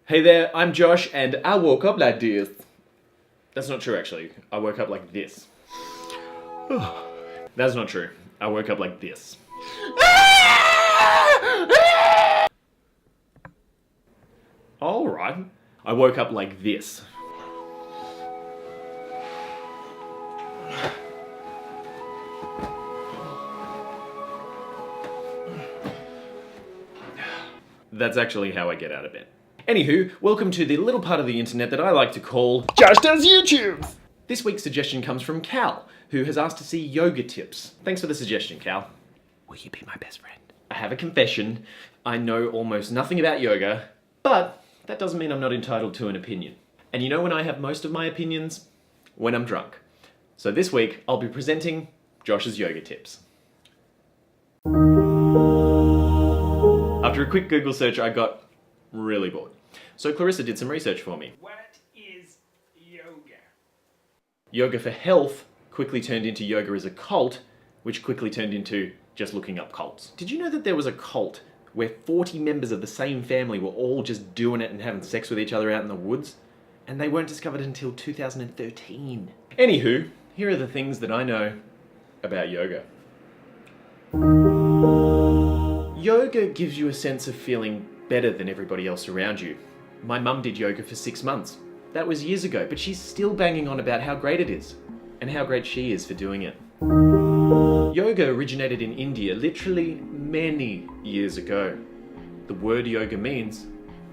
Hey there, I'm Josh, and I woke up like this. That's not true, actually. I woke up like this. That's not true. I woke up like this. Alright. I woke up like this. That's actually how I get out of bed. Anywho, welcome to the little part of the internet that I like to call Just as YouTube! This week's suggestion comes from Cal, who has asked to see yoga tips. Thanks for the suggestion, Cal. Will you be my best friend? I have a confession. I know almost nothing about yoga, but that doesn't mean I'm not entitled to an opinion. And you know when I have most of my opinions? When I'm drunk. So this week, I'll be presenting Josh's yoga tips. After a quick Google search, I got really bored. So Clarissa did some research for me. What is yoga? Yoga for health quickly turned into yoga as a cult, which quickly turned into just looking up cults. Did you know that there was a cult where 40 members of the same family were all just doing it and having sex with each other out in the woods? And they weren't discovered until 2013. Anywho, here are the things that I know about yoga. Yoga gives you a sense of feeling better than everybody else around you. My mum did yoga for 6 months. That was years ago, but she's still banging on about how great it is, and how great she is for doing it. Yoga originated in India literally many years ago. The word yoga means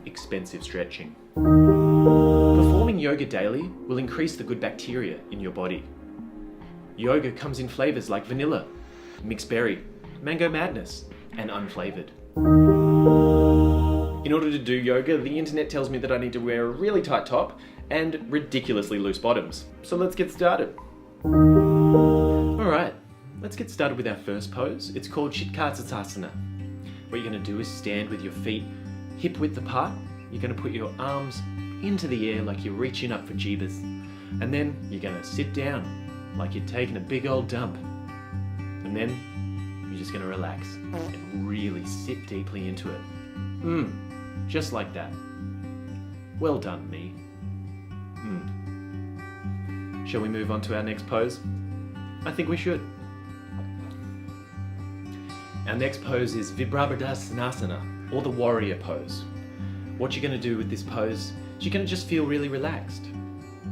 expensive stretching. Performing yoga daily will increase the good bacteria in your body. Yoga comes in flavors like vanilla, mixed berry, mango madness, and unflavored. In order to do yoga, the internet tells me that I need to wear a really tight top and ridiculously loose bottoms. So let's get started. Alright, let's get started with our first pose. It's called Sitkatsasana. What you're going to do is stand with your feet hip width apart. You're going to put your arms into the air like you're reaching up for jeebas. And then you're going to sit down like you're taking a big old dump. And then you're just going to relax and really sit deeply into it. Just like that. Well done, me. Shall we move on to our next pose? I think we should. Our next pose is Virabhadrasana, or the warrior pose. What you're going to do with this pose is you're going to just feel really relaxed.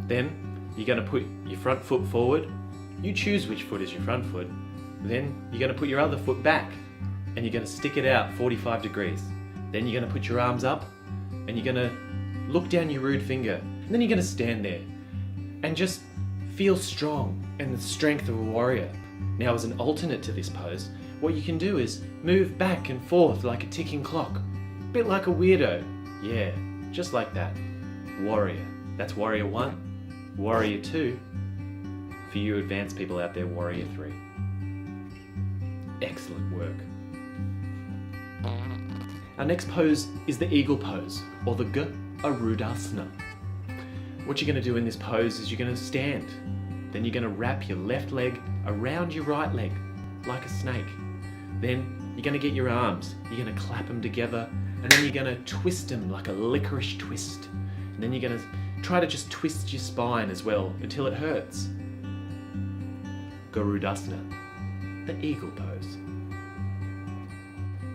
Then you're going to put your front foot forward. You choose which foot is your front foot. Then you're going to put your other foot back and you're going to stick it out 45 degrees. Then you're going to put your arms up and you're going to look down your rude finger. And then you're going to stand there and just feel strong and the strength of a warrior. Now, as an alternate to this pose, what you can do is move back and forth like a ticking clock. A bit like a weirdo. Yeah, just like that. Warrior. That's warrior 1. Warrior 2. For you advanced people out there, warrior 3. Excellent work. Our next pose is the eagle pose, or the Garudasana. What you're going to do in this pose is you're going to stand. Then you're going to wrap your left leg around your right leg, like a snake. Then you're going to get your arms, you're going to clap them together, and then you're going to twist them like a licorice twist. And then you're going to try to just twist your spine as well until it hurts. Garudasana, the eagle pose.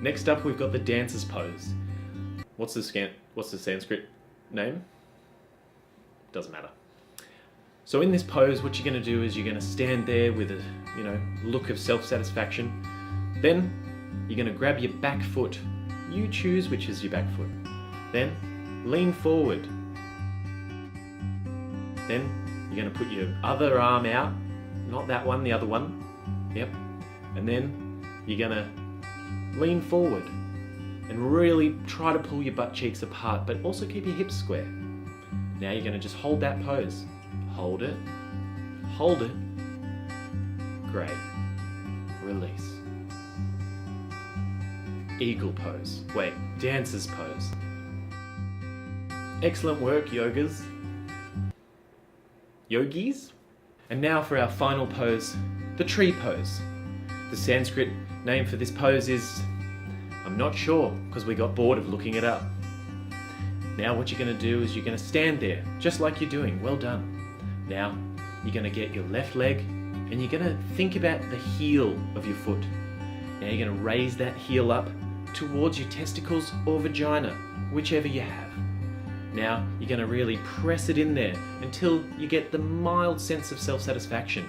Next up, we've got the dancer's pose. What's the Sanskrit name? Doesn't matter. So in this pose, what you're going to do is you're going to stand there with a, look of self-satisfaction. Then you're going to grab your back foot. You choose which is your back foot. Then lean forward. Then you're going to put your other arm out. Not that one, the other one. Yep. And then you're going to lean forward and really try to pull your butt cheeks apart, but also keep your hips square. Now you're going to just hold that pose. Hold it. Hold it. Great. Release. Eagle pose. Wait, dancer's pose. Excellent work, yogis. Yogis? And now for our final pose, the tree pose. The Sanskrit name for this pose is, I'm not sure, because we got bored of looking it up. Now what you're going to do is you're going to stand there, just like you're doing. Well done. Now you're going to get your left leg and you're going to think about the heel of your foot. Now you're going to raise that heel up towards your testicles or vagina, whichever you have. Now you're going to really press it in there until you get the mild sense of self-satisfaction.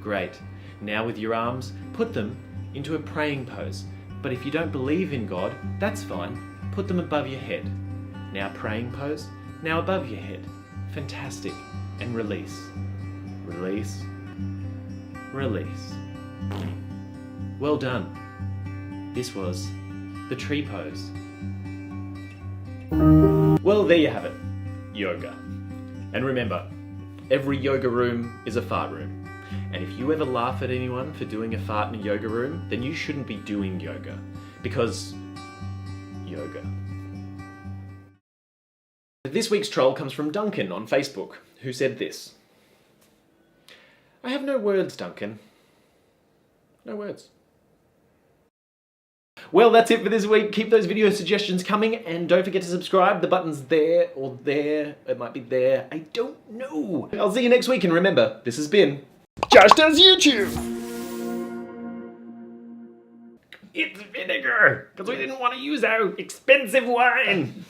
Great. Now with your arms, put them into a praying pose. But if you don't believe in God, that's fine. Put them above your head. Now praying pose, now above your head. Fantastic. And release. Release. Release. Well done. This was the tree pose. Well, there you have it. Yoga. And remember, every yoga room is a fart room. And if you ever laugh at anyone for doing a fart in a yoga room, then you shouldn't be doing yoga. Because yoga. This week's troll comes from Duncan on Facebook, who said this. I have no words, Duncan. No words. Well, that's it for this week. Keep those video suggestions coming and don't forget to subscribe. The button's there or there. It might be there. I don't know. I'll see you next week and remember, this has been Just as YouTube. It's vinegar, because we didn't want to use our expensive wine.